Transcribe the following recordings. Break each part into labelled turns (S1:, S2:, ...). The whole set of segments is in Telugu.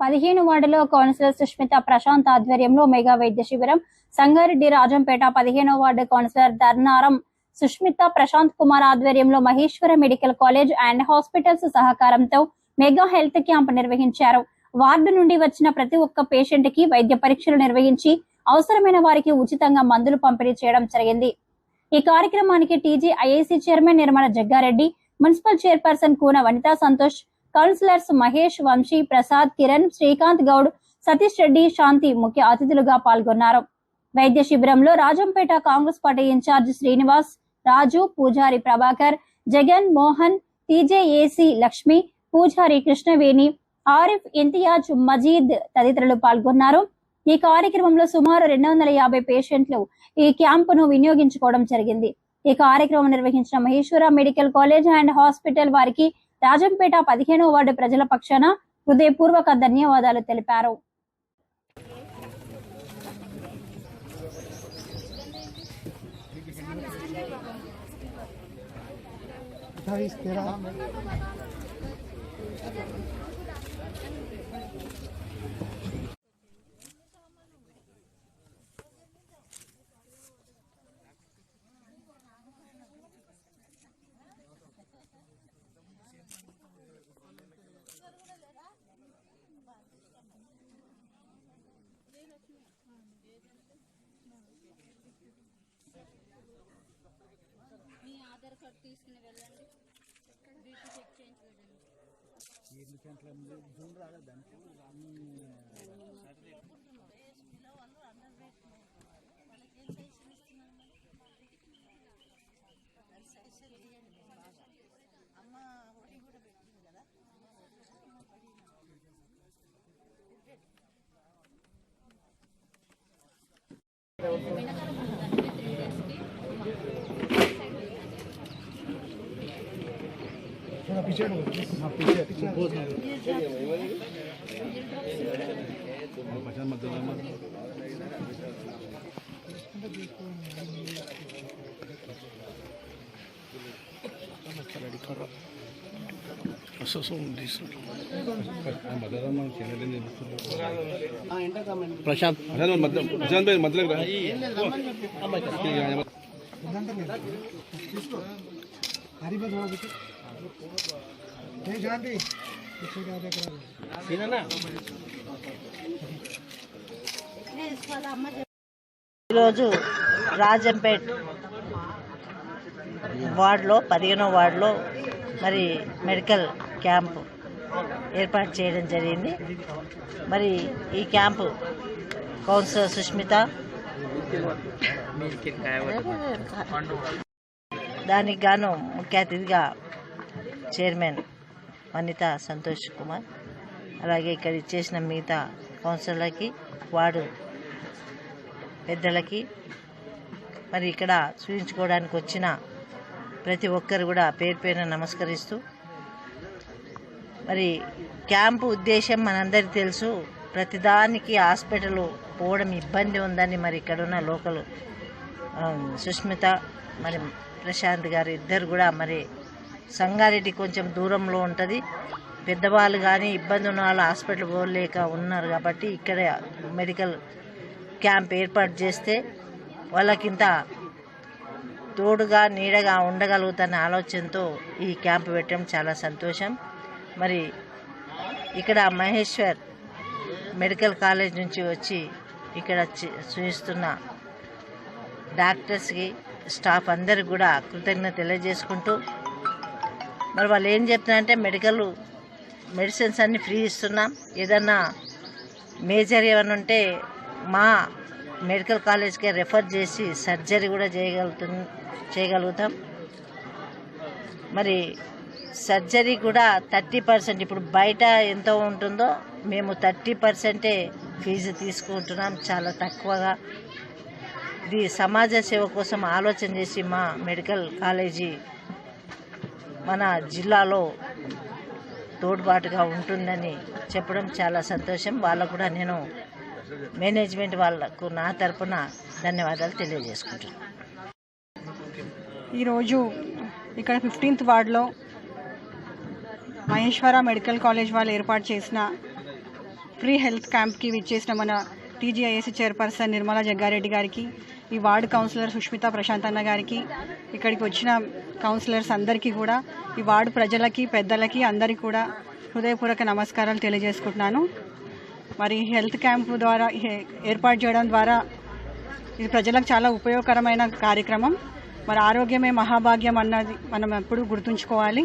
S1: 15 వార్డులో కౌన్సిలర్ సుష్మిత ప్రశాంత్ ఆధ్వర్యంలో మెగా వైద్య శిబిరం. సంగారెడ్డి రాజంపేట 15వ వార్డు కౌన్సిలర్ ధర్నారం సుష్మిత ప్రశాంత్ కుమార్ ఆధ్వర్యంలో Maheshwara medical college and hospitals సహకారంతో మెగా హెల్త్ క్యాంప్ నిర్వహించారు. వార్డు నుండి వచ్చిన ప్రతి ఒక్క పేషెంట్ కి వైద్య పరీక్షలు నిర్వహించి అవసరమైన వారికి ఉచితంగా మందులు పంపిణీ చేయడం జరిగింది. ఈ కార్యక్రమానికి TG IIC chairman Nirmala Jaggareddy, municipal chairperson Koona Vanitha Santosh, councillors Mahesh, Vamshi, Prasad, Kiran, Srikanth Goud, Satish Reddy, Shanti ముఖ్య అతిథులుగా పాల్గొన్నారు. వైద్య శిబిరంలో Rajampet Congress party incharge Srinivas, Raju, Pujari Prabhakar, Jagan, Mohan, TJAC Lakshmi, Pujari Krishnaveni, Arif, Imtiaz, మజీద్ తదితరులు పాల్గొన్నారు. ఈ కార్యక్రమంలో సుమారు 250 పేషెంట్లు ఈ క్యాంపును వినియోగించుకోవడం జరిగింది. ఈ కార్యక్రమం నిర్వహించిన Maheshwara medical college and hospital వారికి రాజంపేట 15వ వార్డు ప్రజల పక్షాన హృదయపూర్వక ధన్యవాదాలు తెలిపారు.
S2: మీ ఆధార్ కార్డు తీసుకుని వెళ్ళండి, బీపీ చెక్ చేయించలేదండి.
S3: पीछे प्रशांत मतलब
S4: ఈరోజు రాజంపేట్ వార్డులో 15వ వార్డులో మరి మెడికల్ క్యాంపు ఏర్పాటు చేయడం జరిగింది. మరి ఈ క్యాంపు కౌన్సిలర్ సుష్మిత, దానికి గాను ముఖ్య అతిథిగా చైర్మన్ వనితా సంతోష్ కుమార్, అలాగే ఇక్కడ ఇచ్చేసిన మిగతా కౌన్సిలర్లకి, వార్డు పెద్దలకి, మరి ఇక్కడ చూపించుకోవడానికి వచ్చిన ప్రతి ఒక్కరు కూడా పేరు పేరున నమస్కరిస్తూ, మరి క్యాంపు ఉద్దేశం మనందరికీ తెలుసు. ప్రతిదానికి హాస్పిటల్ పోవడం ఇబ్బంది ఉందని మరి ఇక్కడున్న లోకల్ సుష్మిత మరి ప్రశాంత్ గారు ఇద్దరు కూడా మరి సంగారెడ్డి కొంచెం దూరంలో ఉంటుంది, పెద్దవాళ్ళు కానీ ఇబ్బంది ఉన్న వాళ్ళు హాస్పిటల్ పోలేక ఉన్నారు కాబట్టి ఇక్కడ మెడికల్ క్యాంప్ ఏర్పాటు చేస్తే వాళ్ళకింత తోడుగా నీడగా ఉండగలుగుతున్న ఆలోచనతో ఈ క్యాంపు పెట్టడం చాలా సంతోషం. మరి ఇక్కడ మహేశ్వర్ మెడికల్ కాలేజ్ నుంచి వచ్చి ఇక్కడ చూపిస్తున్న డాక్టర్స్కి, స్టాఫ్ అందరికి కూడా కృతజ్ఞత తెలియజేసుకుంటూ, మరి వాళ్ళు ఏం చెప్తున్నారంటే మెడిసిన్స్ అన్నీ ఫ్రీ ఇస్తున్నాం, ఏదన్నా మేజర్ ఏమైనా ఉంటే మా మెడికల్ కాలేజ్కే రెఫర్ చేసి సర్జరీ కూడా చేయగలుగుతాం. మరి సర్జరీ కూడా 30%, ఇప్పుడు బయట ఎంత ఉంటుందో మేము 30% ఫీజు తీసుకుంటున్నాం, చాలా తక్కువగా. ఇది సమాజ సేవ కోసం ఆలోచన చేసి మా మెడికల్ కాలేజీ మన జిల్లాలో తోడ్పాటుగా ఉంటుందని చెప్పడం చాలా సంతోషం. వాళ్ళకు కూడా నేను మేనేజ్మెంట్ వాళ్లకు నా తరపున ధన్యవాదాలు తెలియజేసుకుంటున్నాను.
S5: ఈరోజు ఇక్కడ 15th వార్డులో మహేశ్వర మెడికల్ కాలేజ్ వాళ్ళు ఏర్పాటు చేసిన ఫ్రీ హెల్త్ క్యాంప్కి విచ్చేసిన మన టీజీఐఎస్సీ చైర్పర్సన్ నిర్మలా జగ్గారెడ్డి గారికి, ఈ వార్డు కౌన్సిలర్ సుష్మిత ప్రశాంత్ అన్న గారికి, ఇక్కడికి వచ్చిన కౌన్సిలర్స్ అందరికీ కూడా, ఈ వార్డు ప్రజలకి, పెద్దలకి అందరికీ కూడా హృదయపూర్వక నమస్కారాలు తెలియజేసుకుంటున్నాను. మరి హెల్త్ క్యాంప్ ద్వారా ఏర్పాటు చేయడం ద్వారా ఇది ప్రజలకు చాలా ఉపయోగకరమైన కార్యక్రమం. మరి ఆరోగ్యమే మహాభాగ్యం అన్నది మనం ఎప్పుడూ గుర్తుంచుకోవాలి.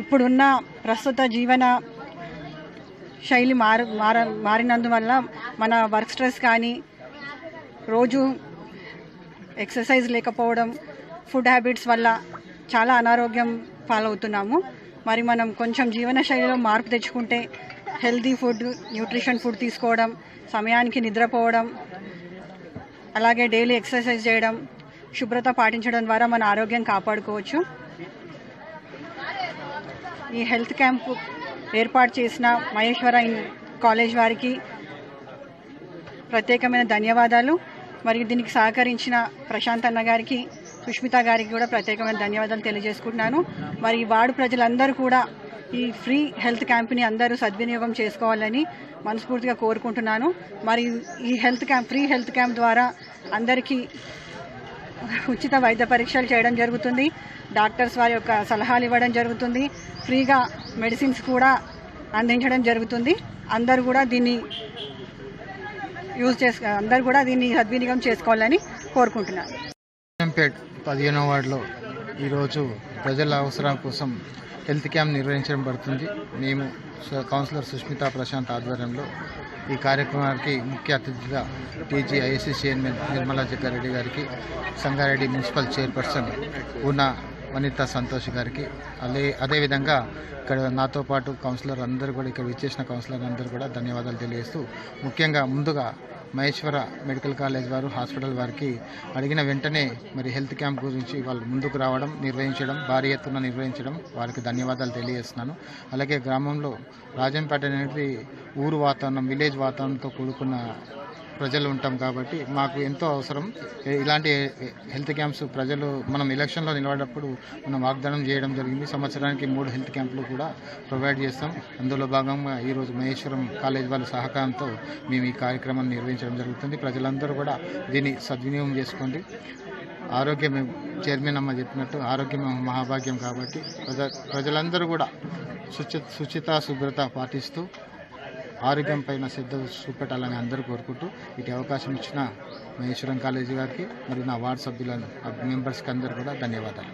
S5: ఇప్పుడున్న ప్రస్తుత జీవన శైలి మారినందువల్ల మన వర్క్ స్ట్రెస్ కానీ, రోజు ఎక్సర్సైజ్ లేకపోవడం, ఫుడ్ హ్యాబిట్స్ వల్ల చాలా అనారోగ్యం పాలవుతున్నాము. మరి మనం కొంచెం జీవన శైలిలో మార్పు తెచ్చుకుంటే హెల్తీ ఫుడ్, న్యూట్రిషన్ ఫుడ్ తీసుకోవడం, సమయానికి నిద్రపోవడం, అలాగే డైలీ ఎక్సర్సైజ్ చేయడం, శుభ్రత పాటించడం ద్వారా మన ఆరోగ్యం కాపాడుకోవచ్చు. ఈ హెల్త్ క్యాంపు ఏర్పాటు చేసిన మహేశ్వర కాలేజ్ వారికి ప్రత్యేకమైన ధన్యవాదాలు. మరియు దీనికి సహకరించిన ప్రశాంత్ అన్న గారికి, సుష్మిత గారికి కూడా ప్రత్యేకమైన ధన్యవాదాలు తెలియజేసుకుంటున్నాను. మరి వార్డు ప్రజలందరూ కూడా ఈ ఫ్రీ హెల్త్ క్యాంప్ని అందరూ సద్వినియోగం చేసుకోవాలని మనస్ఫూర్తిగా కోరుకుంటున్నాను. మరి ఈ ఫ్రీ హెల్త్ క్యాంప్ ద్వారా అందరికీ ఉచిత వైద్య పరీక్షలు చేయడం జరుగుతుంది. డాక్టర్స్ వారి యొక్క సలహాలు ఇవ్వడం జరుగుతుంది. ఫ్రీగా మెడిసిన్స్ కూడా అందించడం జరుగుతుంది. అందరూ కూడా దీన్ని సద్వినియోగం చేసుకోవాలని కోరుకుంటున్నాను.
S6: 15వ వార్డులో ఈరోజు ప్రజల అవసరాల కోసం హెల్త్ క్యాంప్ నిర్వహించడం పడుతుంది. మేము కౌన్సిలర్ సుష్మిత ప్రశాంత్ ఆధ్వర్యంలో ఈ కార్యక్రమానికి ముఖ్య అతిథిగా టీజీఐఎస్సీ చైర్మన్ నిర్మలా జగ్గారెడ్డి గారికి, సంగారెడ్డి మున్సిపల్ చైర్పర్సన్ పూనా వనిత సంతోష్ గారికి, అదేవిధంగా ఇక్కడ నాతో పాటు కౌన్సిలర్ అందరూ కూడా, ఇక్కడ విచ్చేసిన కౌన్సిలర్ అందరూ కూడా ధన్యవాదాలు తెలియజేస్తూ, ముఖ్యంగా ముందుగా మహేశ్వర మెడికల్ కాలేజ్ వారు, హాస్పిటల్ వారికి అడిగిన వెంటనే మరి హెల్త్ క్యాంప్ గురించి వాళ్ళు ముందుకు రావడం, నిర్వహించడం, భారీ ఎత్తున నిర్వహించడం, వారికి ధన్యవాదాలు తెలియజేస్తున్నాను. అలాగే గ్రామంలో రాజంపేట అనేది ఊరు వాతావరణం, విలేజ్ వాతావరణంతో కూడుకున్న ప్రజలు ఉంటాం కాబట్టి మాకు ఎంతో అవసరం ఇలాంటి హెల్త్ క్యాంప్స్. ప్రజలు మనం ఎలక్షన్లో నిలబడినప్పుడు మనం వాగ్దానం చేయడం జరిగింది. సంవత్సరానికి 3 హెల్త్ క్యాంపులు కూడా ప్రొవైడ్ చేస్తాం. అందులో భాగంగా ఈరోజు మహేశ్వరం కాలేజ్ వాళ్ళ సహకారంతో మేము ఈ కార్యక్రమాన్ని నిర్వహించడం జరుగుతుంది. ప్రజలందరూ కూడా దీన్ని సద్వినియోగం చేసుకోండి. ఆరోగ్యం, చైర్మన్ అమ్మ చెప్పినట్టు ఆరోగ్యం మహాభాగ్యం కాబట్టి ప్రజలందరూ కూడా శుచిత, శుభ్రత పాటిస్తూ ఆరోగ్యం పైన శ్రద్ధ చూపెట్టాలని అందరూ కోరుకుంటూ ఇటు అవకాశం ఇచ్చిన మహేశ్వరం కాలేజీ గారికి మరియు నా వార్డు సభ్యుల మెంబర్స్కి అందరూ కూడా ధన్యవాదాలు.